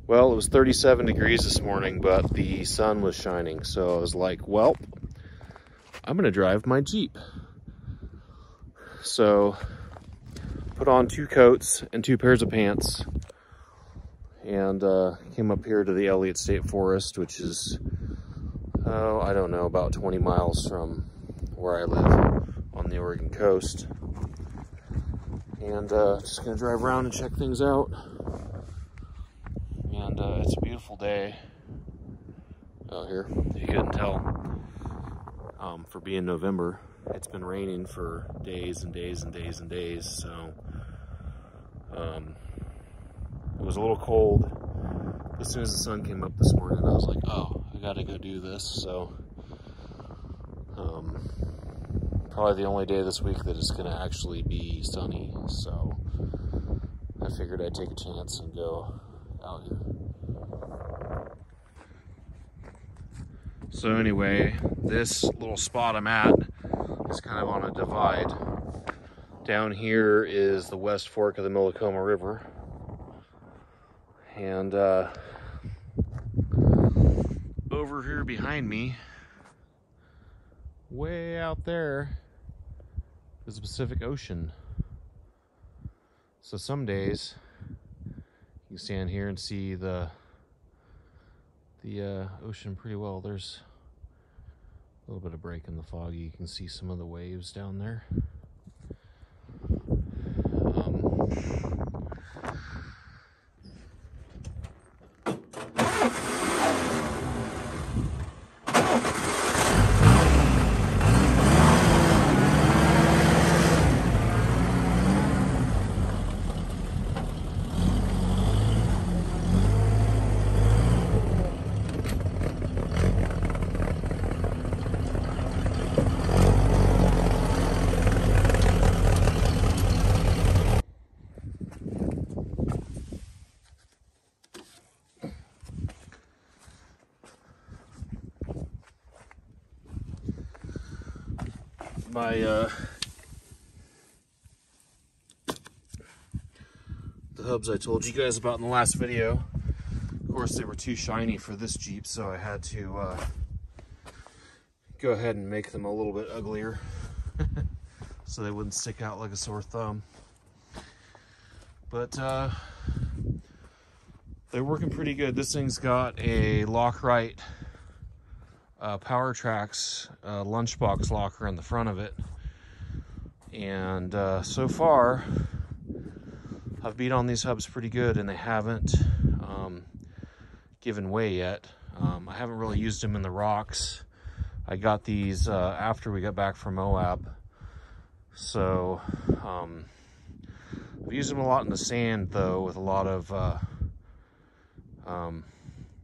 Well, it was 37 degrees this morning, but the sun was shining. So I was like, well, I'm gonna drive my Jeep. So put on 2 coats and 2 pairs of pants and came up here to the Elliott State Forest, which is, oh, I don't know, about 20 miles from where I live on the Oregon coast. And just gonna drive around and check things out. And it's a beautiful day out here. You couldn't tell for being November. It's been raining for days and days and days and days. So it was a little cold. As soon as the sun came up this morning, I was like, oh, I gotta go do this. So probably the only day this week that it's gonna actually be sunny. So I figured I'd take a chance and go out here. So anyway, this little spot I'm at is kind of on a divide. Down here is the West Fork of the Millicoma River. And over here behind me, way out there, is the Pacific Ocean. So some days you can stand here and see the ocean pretty well. There's a little bit of break in the fog. You can see some of the waves down there. The hubs I told you guys about in the last video, of course they were too shiny for this Jeep, so I had to go ahead and make them a little bit uglier so they wouldn't stick out like a sore thumb. But they're working pretty good. This thing's got a Lock-Right Power Tracks lunchbox locker in the front of it, and so far I've beat on these hubs pretty good, and they haven't given way yet. I haven't really used them in the rocks. I got these after we got back from Moab, so I've used them a lot in the sand though, with a lot of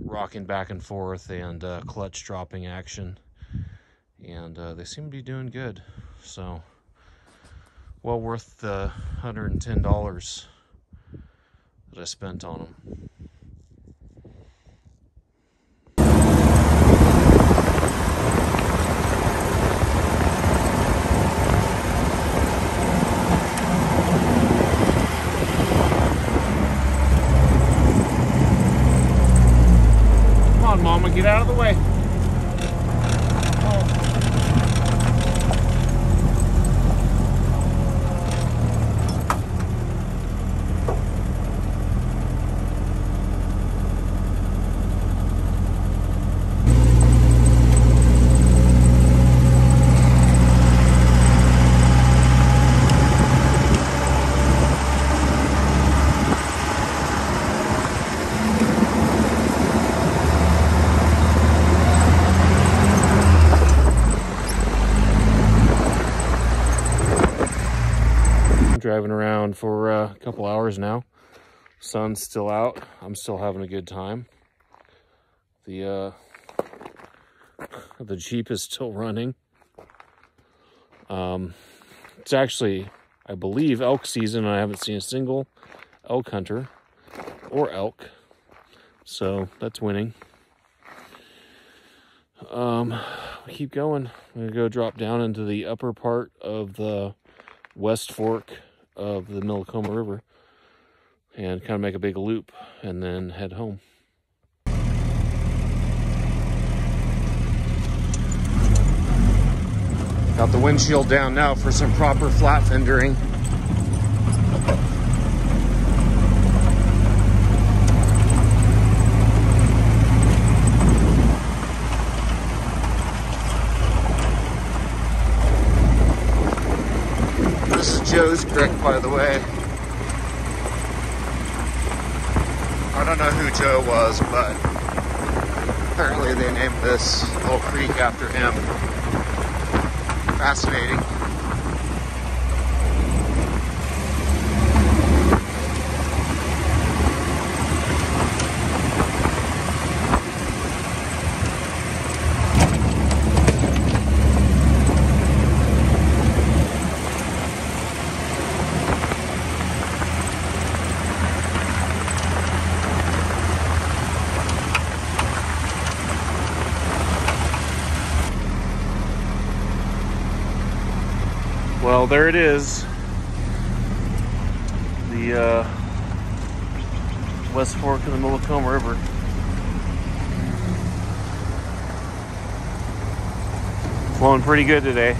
rocking back and forth and clutch dropping action, and they seem to be doing good. So well worth the $110 that I spent on them. Come on, Mama, get out of the way. Driving around for a couple hours now. Sun's still out. I'm still having a good time. The Jeep is still running. It's actually, I believe, elk season, and I haven't seen a single elk hunter or elk, so that's winning. Keep going. I'm gonna go drop down into the upper part of the West Fork of the Millicoma River. and kind of make a big loop and then head home. Got the windshield down now for some proper flat fendering. This is Joe's Creek, by the way. I don't know who Joe was, but apparently they named this little creek after him. Fascinating. Well, there it is. The West Fork of the Millicombe River. Flowing pretty good today.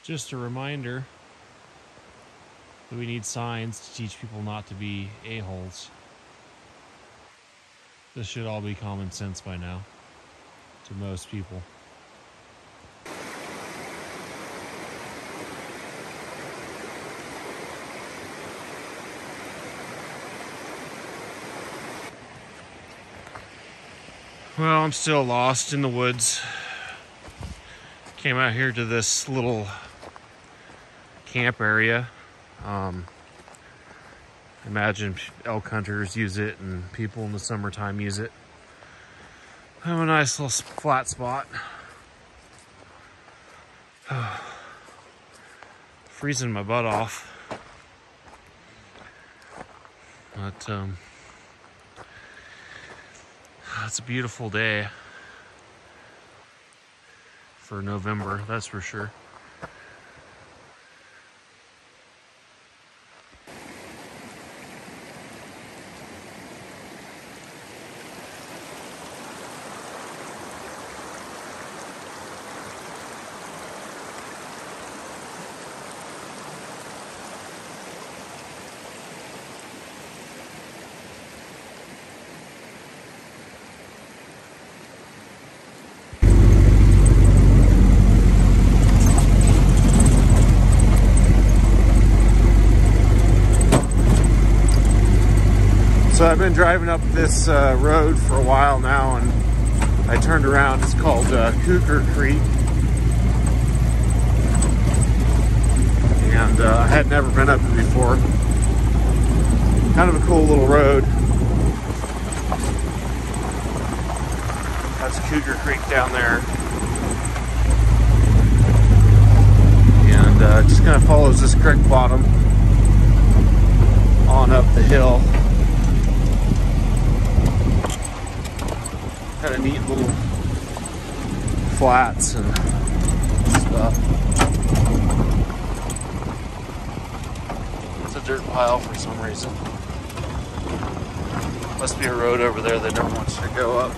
Just a reminder that we need signs to teach people not to be a-holes. This should all be common sense by now to most people. Well, I'm still lost in the woods. Came out here to this little camp area. Imagine elk hunters use it and people in the summertime use it. Have a nice little flat spot. Freezing my butt off. But it's a beautiful day for November, that's for sure. So I've been driving up this road for a while now, and I turned around. It's called Cougar Creek, and I had never been up it before. Kind of a cool little road. That's Cougar Creek down there, and just kind of follows this creek bottom on up the hill. Kind of neat little flats and stuff. It's a dirt pile for some reason. Must be a road over there they don't want you to go up.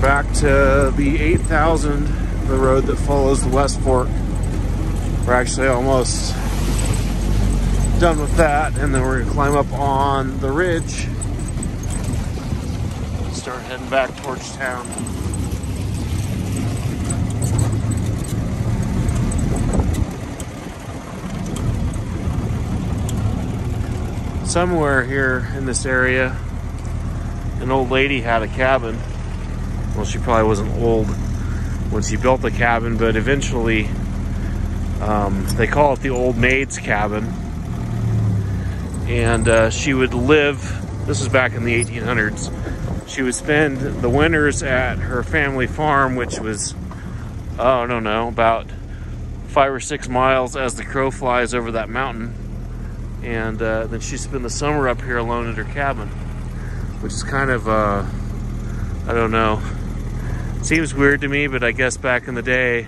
Back to the 8,000, the road that follows the West Fork. We're actually almost done with that, and then we're gonna climb up on the ridge, start heading back towards town. somewhere here in this area, an old lady had a cabin. Well, she probably wasn't old when she built the cabin, but eventually they call it the old maid's cabin. And she would live, this was back in the 1800s, she would spend the winters at her family farm, which was, oh, I don't know, about 5 or 6 miles as the crow flies over that mountain. And then she'd spend the summer up here alone at her cabin, which is kind of, I don't know, seems weird to me, but I guess back in the day,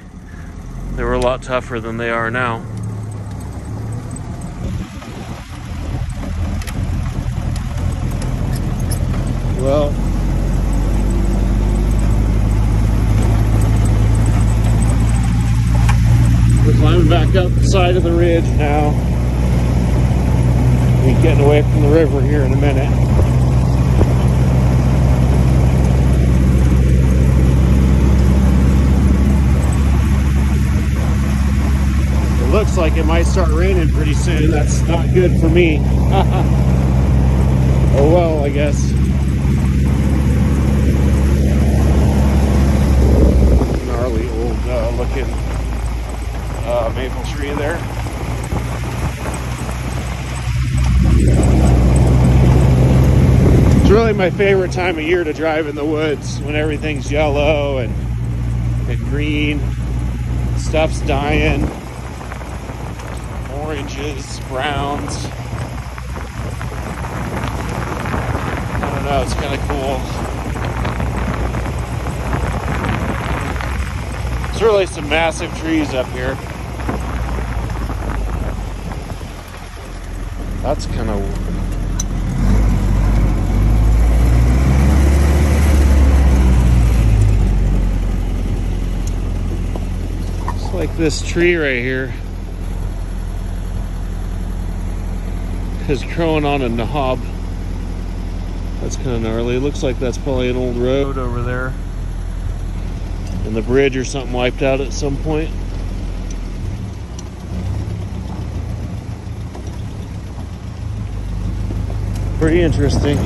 they were a lot tougher than they are now. Well, we're climbing back up the side of the ridge now. We're getting away from the river here in a minute. It looks like it might start raining pretty soon. That's not good for me. Oh well, I guess. Gnarly old looking maple tree there. It's really my favorite time of year to drive in the woods, when everything's yellow and green, stuff's dying, oranges, browns. I don't know, it's kind of cool. There's really some massive trees up here. That's kind of... It's like this tree right here is growing on a knob. That's kind of gnarly. It looks like that's probably an old road over there. And the bridge or something wiped out at some point. Pretty interesting.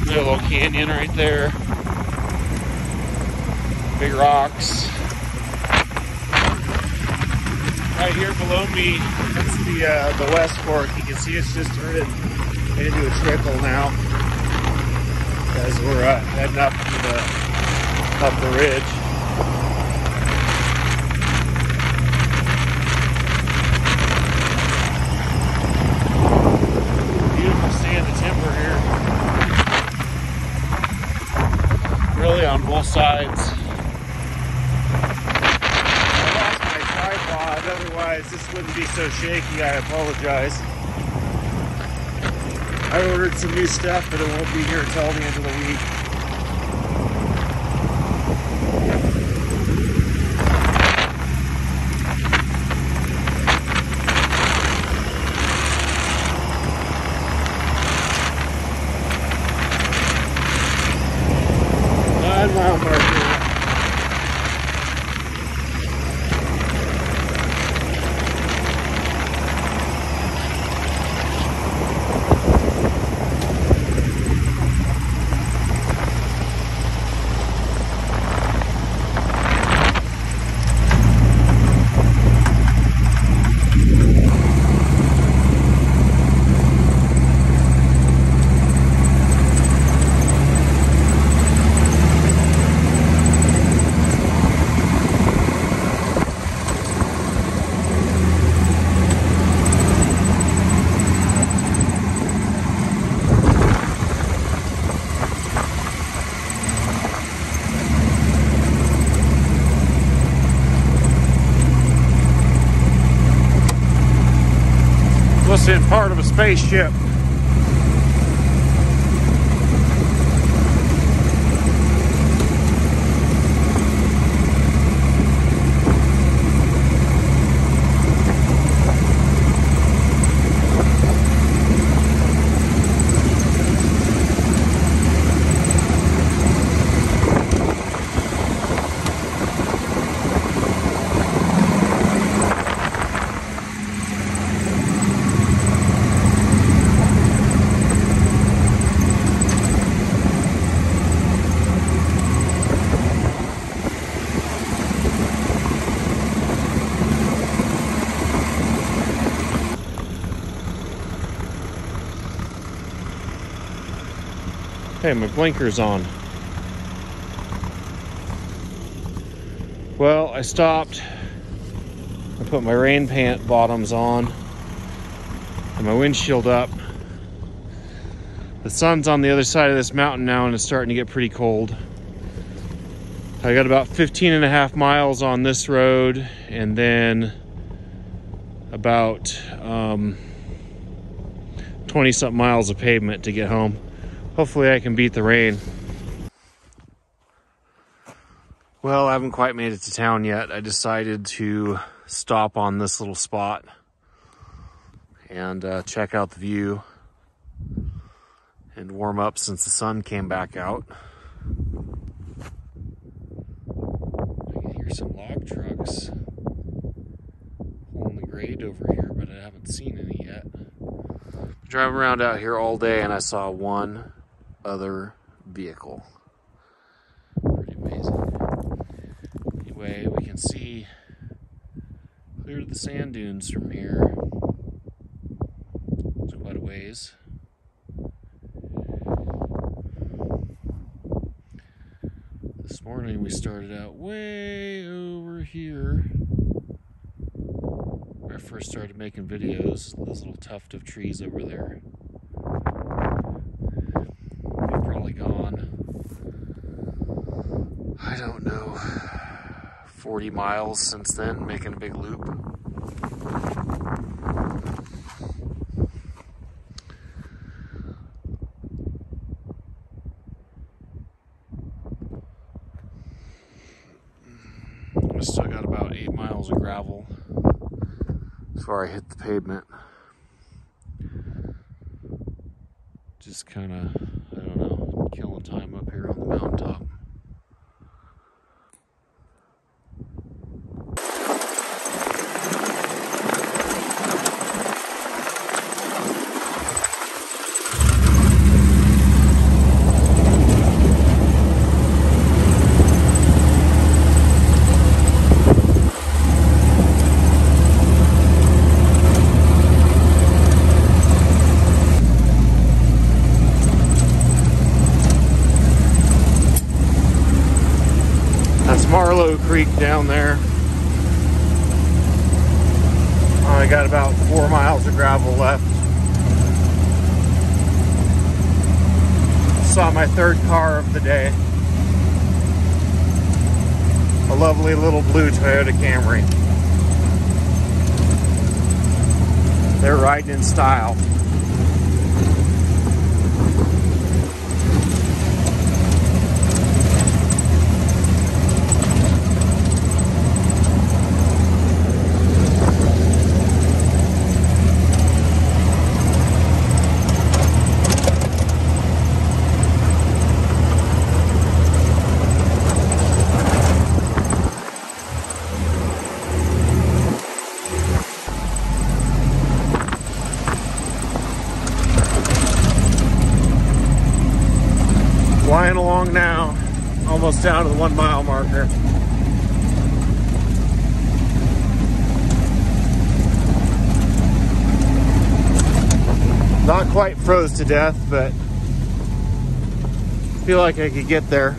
A little canyon right there. Big rocks. Right here below me, that's the West Fork. You can see it's just turning into a trickle now as we're heading up the ridge. Beautiful stand of timber here. Really on both sides. Otherwise, this wouldn't be so shaky. I apologize. I ordered some new stuff, but it won't be here until the end of the week. Mile marker. Must have been part of a spaceship. Hey, my blinker's on. Well, I stopped. I put my rain pant bottoms on and my windshield up. The sun's on the other side of this mountain now and it's starting to get pretty cold. I got about 15.5 miles on this road and then about 20-something miles of pavement to get home. Hopefully I can beat the rain. Well, I haven't quite made it to town yet. I decided to stop on this little spot and check out the view and warm up since the sun came back out. I can hear some log trucks pulling the grade over here, but I haven't seen any yet. I'm driving around out here all day and I saw one other vehicle. Pretty amazing. Anyway, we can see clear to the sand dunes from here. It's quite a ways. This morning we started out way over here where I first started making videos, this little tuft of trees over there. We've probably gone, I don't know, 40 miles since then, making a big loop. I still got about 8 miles of gravel before I hit the pavement. Just kind of, I don't know, killing time up here on the mountaintop. Creek down there. I got about 4 miles of gravel left. Saw my third car of the day. A lovely little blue Toyota Camry. They're riding in style. Flying along now, almost down to the 1 mile marker. Not quite froze to death, but feel like I could get there.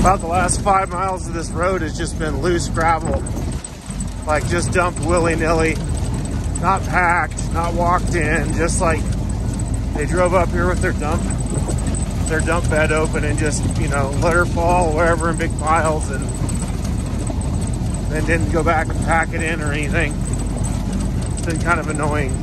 About the last 5 miles of this road has just been loose gravel. Like just dumped willy-nilly. Not packed, not walked in, just like they drove up here with their dump bed open and just, you know, let her fall wherever in big piles and then didn't go back and pack it in or anything. It's been kind of annoying.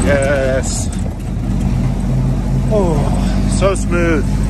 Yes. Oh, so smooth.